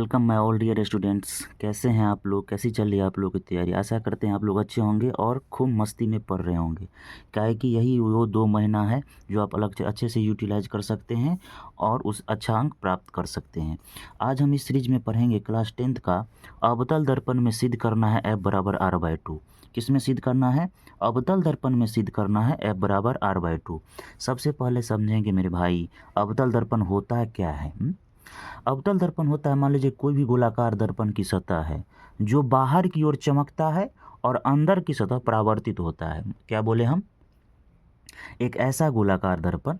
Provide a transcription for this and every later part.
Welcome my all dear students. कैसे हैं आप लोग? कैसी चल रही है आप लोग की तैयारी? आशा करते हैं आप लोग अच्छे होंगे और खूब मस्ती में पढ़ रहे होंगे। क्या है कि यही वो 2 महीना है जो आप अलग से अच्छे से यूटिलाइज कर सकते हैं और उस अच्छा अंक प्राप्त कर सकते हैं। आज हम इस सीरीज में पढ़ेंगे क्लास 10th का अवतल दर्पण में सिद्ध करना है F बराबर R/2। किस में सिद्ध करना है? अवतल दर्पण में सिद्ध करना है F बराबर R/2। सबसे पहले समझेंगे मेरे भाई, अवतल दर्पण होता है क्या है। अवतल दर्पण होता है, मान लीजिए कोई भी गोलाकार दर्पण की सतह है जो बाहर की ओर चमकता है और अंदर की सतह परावर्तित होता है। क्या बोले हम? एक ऐसा गोलाकार दर्पण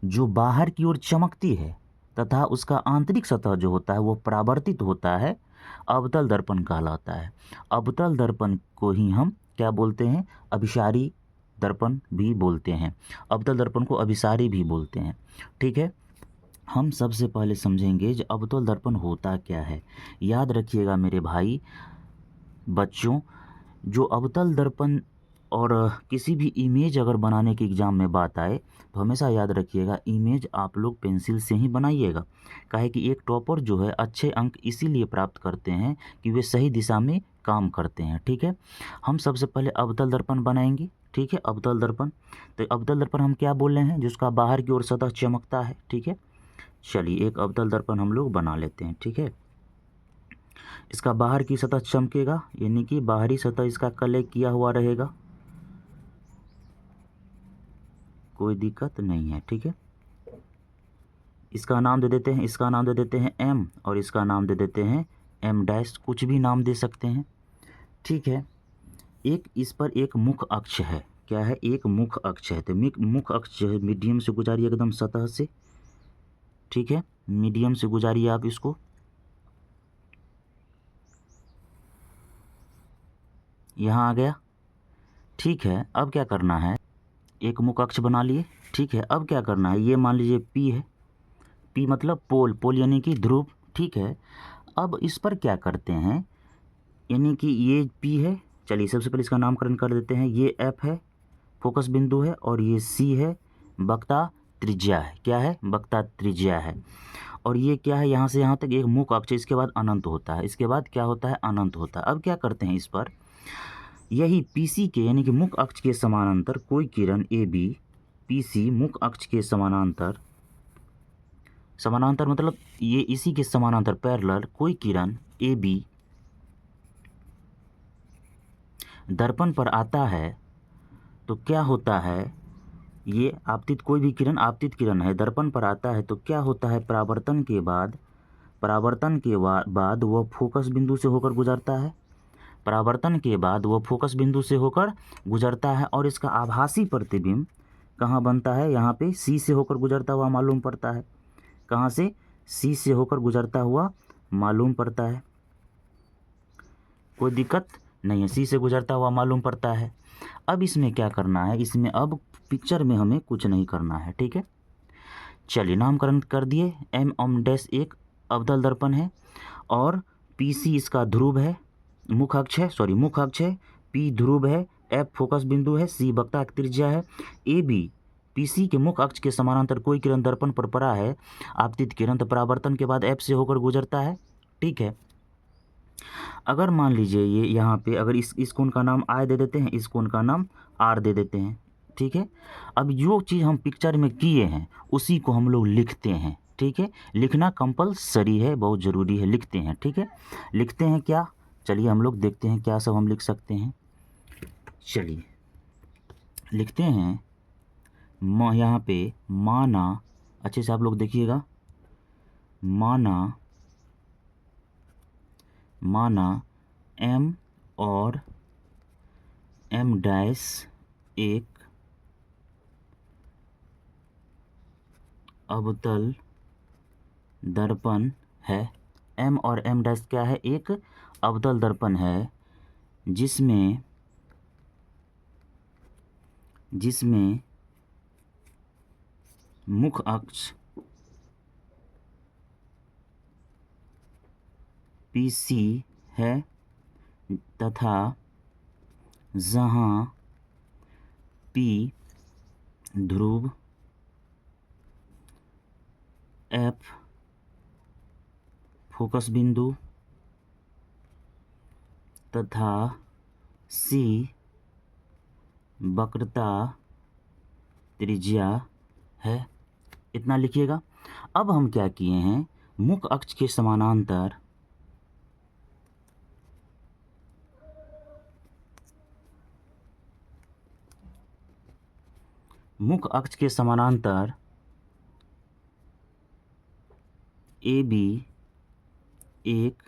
जो बाहर की ओर चमकती है तथा उसका आंतरिक सतह जो होता है वो परावर्तित होता है, अवतल दर्पण कहलाता है। अवतल दर्पण को ही हम क्या बोलते हैं? अभिसारी दर्पण भी बोलते हैं। अवतल दर्पण को अभिसारी भी बोलते हैं। ठीक है, हम सबसे पहले समझेंगे जो अवतल दर्पण होता क्या है। याद रखिएगा मेरे भाई बच्चों, जो अवतल दर्पण और किसी भी इमेज अगर बनाने के एग्ज़ाम में बात आए तो हमेशा याद रखिएगा इमेज आप लोग पेंसिल से ही बनाइएगा। काहे कि एक टॉपर जो है अच्छे अंक इसीलिए प्राप्त करते हैं कि वे सही दिशा में काम करते हैं। ठीक है, हम सबसे पहले अवतल दर्पण बनाएंगे। ठीक है, अवतल दर्पण, तो अवतल दर्पण हम क्या बोल रहे हैं? जिसका बाहर की ओर सतह चमकता है। ठीक है, चलिए एक अवतल दर्पण हम लोग बना लेते हैं। ठीक है, इसका बाहर की सतह चमकेगा, यानी कि बाहरी सतह इसका कलेक्ट किया हुआ रहेगा, कोई दिक्कत नहीं है। ठीक है, इसका नाम दे देते हैं, इसका नाम दे देते हैं M और इसका नाम दे देते हैं M', कुछ भी नाम दे सकते हैं। ठीक है, एक इस पर एक मुख्य अक्ष है। क्या है? एक मुख्य अक्ष है। तो मुख्य अक्ष जो है मीडियम से गुजारिए एकदम सतह से। ठीक है, मीडियम से गुजारिए आप इसको, यहाँ आ गया। ठीक है, अब क्या करना है? एक मुख्य अक्ष बना लिए। ठीक है, अब क्या करना है? ये मान लीजिए P है, P मतलब पोल, पोल यानी कि ध्रुव। ठीक है, अब इस पर क्या करते हैं, यानी कि ये P है। चलिए सबसे पहले इसका नामकरण कर देते हैं। ये F है, फोकस बिंदु है, और ये C है, वक्रता त्रिज्या है। क्या है? वक्रता त्रिज्या है। और ये क्या है? यहाँ से यहाँ तक एक मुख्य अक्ष, इसके बाद अनंत होता है। इसके बाद क्या होता है? अनंत होता है। अब क्या करते हैं इस पर, यही PC के यानी कि मुख्य अक्ष के समानांतर कोई किरण AB, PC मुख्य अक्ष के समानांतर, समानांतर मतलब ये इसी के समानांतर पैरेलल कोई किरण AB दर्पण पर आता है तो क्या होता है? ये आपतित, कोई भी किरण आपतित किरण है, दर्पण पर आता है तो क्या होता है? परावर्तन के बाद, बाद वह फोकस बिंदु से होकर गुजरता है। परावर्तन के बाद वह फोकस बिंदु से होकर गुजरता है और इसका आभासी प्रतिबिंब कहाँ बनता है? यहाँ पे C से होकर गुजरता हुआ मालूम पड़ता है। कहाँ से? C से होकर गुजरता हुआ मालूम पड़ता है। कोई दिक्कत नहीं है, C से गुजरता हुआ मालूम पड़ता है। अब इसमें क्या करना है? इसमें अब पिक्चर में हमें कुछ नहीं करना है। ठीक है, चलिए नामकरण कर दिए। M' एक अवतल दर्पण है और PC इसका ध्रुव है, मुख्य अक्ष है, मुख्य अक्ष है। P ध्रुव है, F फोकस बिंदु है, C वक्रता त्रिज्या है। AB PC के मुख्य अक्ष के समानांतर कोई किरण दर्पण पर पड़ा है, आपतित किरण, तो परावर्तन के बाद F से होकर गुजरता है। ठीक है, अगर मान लीजिए ये यहाँ पे अगर इस कोण का नाम I दे देते हैं, इस कोण का नाम R दे देते हैं। ठीक है, अब जो चीज़ हम पिक्चर में किए हैं उसी को हम लोग लिखते हैं। ठीक है, लिखना कंपलसरी है, बहुत ज़रूरी है, लिखते हैं। ठीक है, लिखते हैं क्या? चलिए हम लोग देखते हैं क्या सब हम लिख सकते हैं। चलिए लिखते हैं, यहाँ पे माना, अच्छे से आप लोग देखिएगा, माना M और M' एक अवतल दर्पण है। M और M' क्या है? एक अवतल दर्पण है जिसमें मुख्य अक्ष PC है तथा जहाँ P ध्रुव, F फोकस बिंदु तथा C वक्रता त्रिज्या है। इतना लिखिएगा। अब हम क्या किए हैं, मुख्य अक्ष के समानांतर AB एक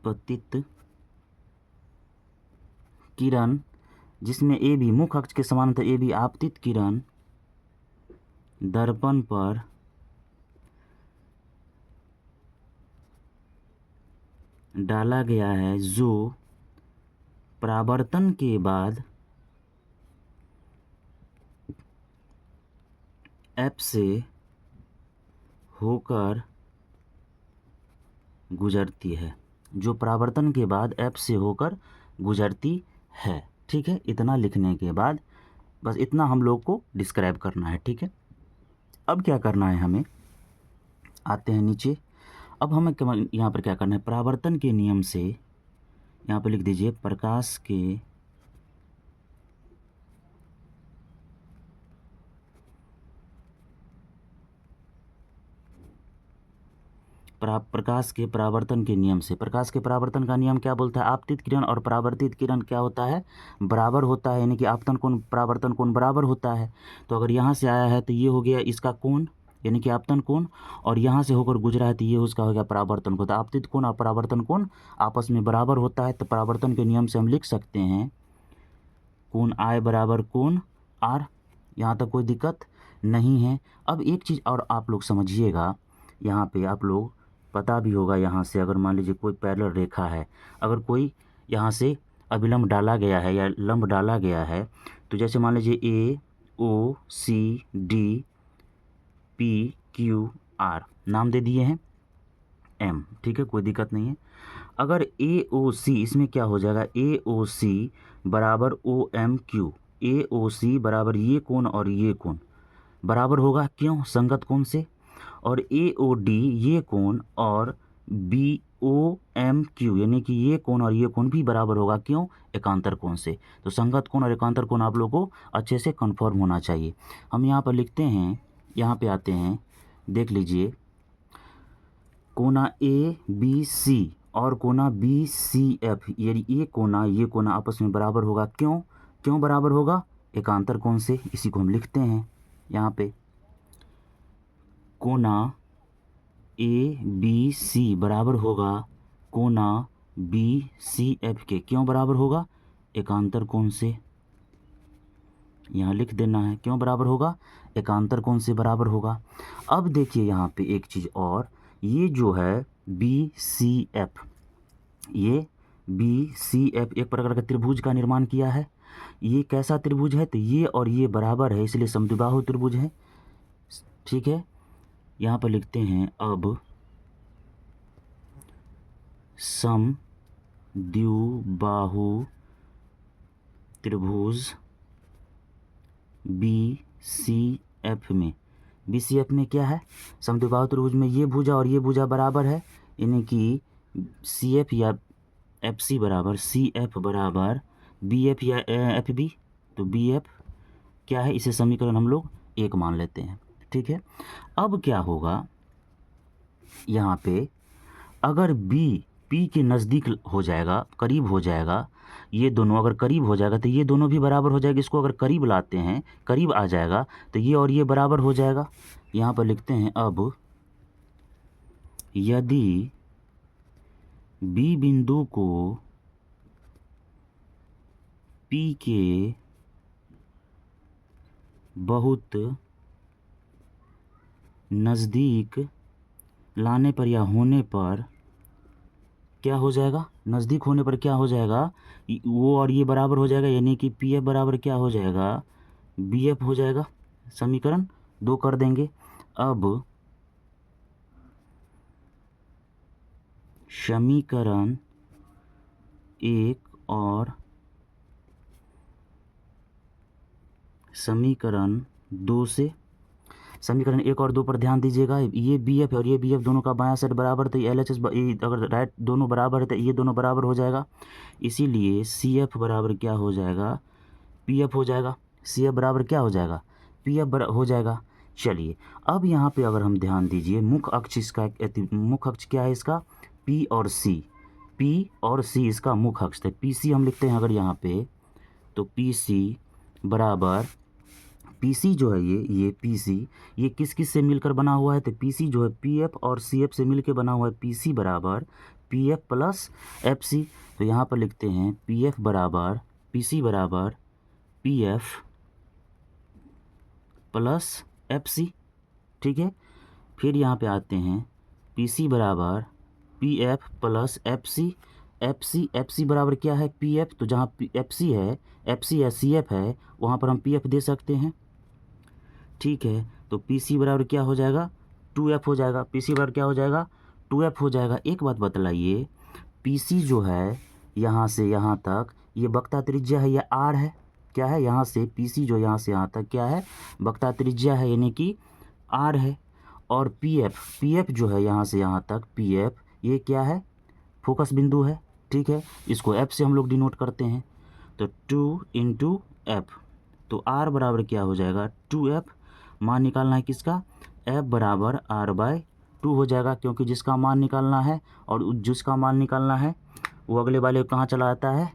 आपतित किरण, जिसमें AB मुख्य अक्ष के समानांतर AB आपतित किरण दर्पण पर डाला गया है, जो परावर्तन के बाद F से होकर गुजरती है, जो परावर्तन के बाद F से होकर गुजरती है। ठीक है, इतना लिखने के बाद बस इतना हम लोग को डिस्क्राइब करना है। ठीक है, अब क्या करना है, हमें आते हैं नीचे। अब हमें यहाँ पर क्या करना है, परावर्तन के नियम से यहाँ पर लिख दीजिए, प्रकाश के परावर्तन के नियम से। प्रकाश के परावर्तन का नियम क्या बोलता है, आपतित किरण और परावर्तित किरण क्या होता है, बराबर होता है, यानी कि आपतन कोण परावर्तन कोण बराबर होता है। तो अगर यहाँ से आया है तो ये हो गया इसका कोण, यानी कि आपतन कोण, और यहाँ से होकर गुजरा है तो ये उसका हो गया परावर्तन कोण। तो आपतित कोण और परावर्तन कोण आपस में बराबर होता है, तो परावर्तन के नियम से हम लिख सकते हैं कोण I बराबर कोण R। यहाँ तक कोई दिक्कत नहीं है। अब एक चीज़ और आप लोग समझिएगा, यहाँ पे आप लोग पता भी होगा, यहाँ से अगर मान लीजिए कोई पैरेलल रेखा है, अगर कोई यहाँ से अभिलंब डाला गया है या लंब डाला गया है, तो जैसे मान लीजिए AOCDPQR नाम दे दिए हैं M। ठीक है, कोई दिक्कत नहीं है। अगर AOC, इसमें क्या हो जाएगा, AOC बराबर OMQ, AOC बराबर ये कोण और ये कोण बराबर होगा, क्यों, संगत कोण से। और AOD ये कोण और BOMQ यानी कि ये कोण और ये कोण भी बराबर होगा, क्यों, एकांतर कोण से। तो संगत कोण और एकांतर कोण आप लोगों को अच्छे से कन्फर्म होना चाहिए। हम यहाँ पर लिखते हैं, यहाँ पे आते हैं, देख लीजिए, कोना ABC और कोना BCF, यानी ये कोना आपस में बराबर होगा, क्यों बराबर होगा, एकांतर कोण से। इसी को हम लिखते हैं यहाँ पे, कोना ABC बराबर होगा कोना BCF के, क्यों बराबर होगा, एकांतर कोण से। यहाँ लिख देना है, क्यों बराबर होगा, एकांतर कोण से बराबर होगा। अब देखिए यहाँ पे एक चीज़ और, ये जो है BCF, ये BCF एक प्रकार का त्रिभुज का निर्माण किया है। ये कैसा त्रिभुज है, तो ये और ये बराबर है, इसलिए समद्विबाहु त्रिभुज है। ठीक है, यहाँ पर लिखते हैं, अब समद्विबाहु त्रिभुज BCF में क्या है, समद्विबाहु त्रिभुज में ये भुजा और ये भुजा बराबर है, यानी कि CF या FC बराबर CF बराबर BF या FB। तो BF क्या है, इसे समीकरण हम लोग 1 मान लेते हैं। ठीक है, अब क्या होगा, यहाँ पे अगर B P के नज़दीक हो जाएगा, करीब हो जाएगा, ये दोनों अगर करीब हो जाएगा तो ये दोनों भी बराबर हो जाएगा। इसको अगर करीब लाते हैं, करीब आ जाएगा, तो ये और ये बराबर हो जाएगा। यहाँ पर लिखते हैं, अब यदि B बिंदु को P के बहुत नज़दीक लाने पर या होने पर क्या हो जाएगा, नज़दीक होने पर क्या हो जाएगा, वो और ये बराबर हो जाएगा, यानी कि PF बराबर क्या हो जाएगा, BF हो जाएगा। समीकरण 2 कर देंगे। अब समीकरण 1 और समीकरण 2 से, समीकरण 1 और 2 पर ध्यान दीजिएगा। ये बी एफ और ये बी एफ दोनों का बायां साइड बराबर, तो एल एच एस अगर राइट दोनों बराबर है तो ये दोनों बराबर हो जाएगा। इसीलिए सी एफ बराबर क्या हो जाएगा, पी एफ हो जाएगा। सी एफ बराबर क्या हो जाएगा, पी एफ हो जाएगा। चलिए अब यहाँ पे अगर हम ध्यान दीजिए, मुख्य अक्ष इसका, मुख्य अक्ष क्या है इसका, पी और सी, पी और सी इसका मुख्य अक्ष है। पी सी हम लिखते हैं अगर यहाँ पे, तो पी सी बराबर, पी सी जो है ये पी सी ये किस किस से मिलकर बना हुआ है, तो पी सी जो है पी एफ और सी एफ से मिलकर बना हुआ है। पी सी बराबर P F plus F C, तो यहाँ पर लिखते हैं पी एफ बराबर, पी सी बराबर P F plus F C, ठीक है। फिर यहाँ पे आते हैं, पी सी बराबर P F plus F C, F C बराबर क्या है, पी एफ, तो जहाँ एफ सी है सी एफ है, वहाँ पर हम पी एफ दे सकते हैं, ठीक है। तो पी सी बराबर क्या हो जाएगा, 2F हो जाएगा। पी सी बराबर क्या हो जाएगा, 2F हो जाएगा। एक बात बतलाइए, पी सी जो है यहाँ से यहाँ तक ये वक्रता त्रिज्या है, यह आर है, क्या है, यहाँ से पी सी जो यहाँ से यहाँ तक क्या है, वक्रता त्रिज्या है, यानी कि आर है। और पी एफ जो है यहाँ से यहाँ तक, पी एफ ये क्या है, फोकस बिंदु है, ठीक है। इसको एफ से हम लोग डिनोट करते हैं, तो 2 इंटू एफ, तो आर बराबर क्या हो जाएगा, 2F। मान निकालना है किसका, F बराबर R/2 हो जाएगा, क्योंकि जिसका मान निकालना है और जिसका मान निकालना है वो अगले वाले को कहाँ चला जाता है,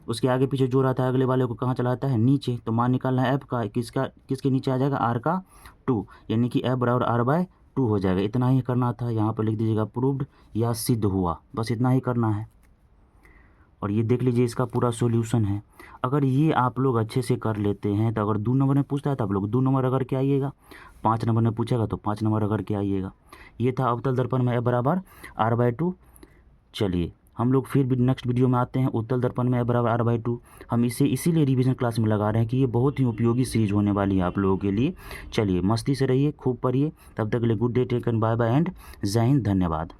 उसके आगे पीछे जो रहता है अगले वाले को कहाँ चला जाता है, नीचे। तो मान निकालना है F का, किसका, किसके नीचे आ जाएगा, R का 2, यानी कि F बराबर R/2 हो जाएगा। इतना ही करना था, यहाँ पर लिख दीजिएगा प्रूव्ड या सिद्ध हुआ, बस इतना ही करना है। और ये देख लीजिए इसका पूरा सॉल्यूशन है। अगर ये आप लोग अच्छे से कर लेते हैं तो अगर 2 नंबर में पूछता है तो आप लोग 2 नंबर अगर के आइएगा, 5 नंबर में पूछेगा तो 5 नंबर अगर के आइएगा। ये था अवतल दर्पण में F बराबर R/2। चलिए हम लोग फिर भी नेक्स्ट वीडियो में आते हैं, उत्तल दर्पण में F बराबर R/2। हम इसे इसीलिए रिवीजन क्लास में लगा रहे हैं कि ये बहुत ही उपयोगी सीरीज होने वाली है आप लोगों के लिए। चलिए मस्ती से रहिए, खूब पढ़िए, तब तक के लिए good day, take and bye bye and जय हिंद, धन्यवाद।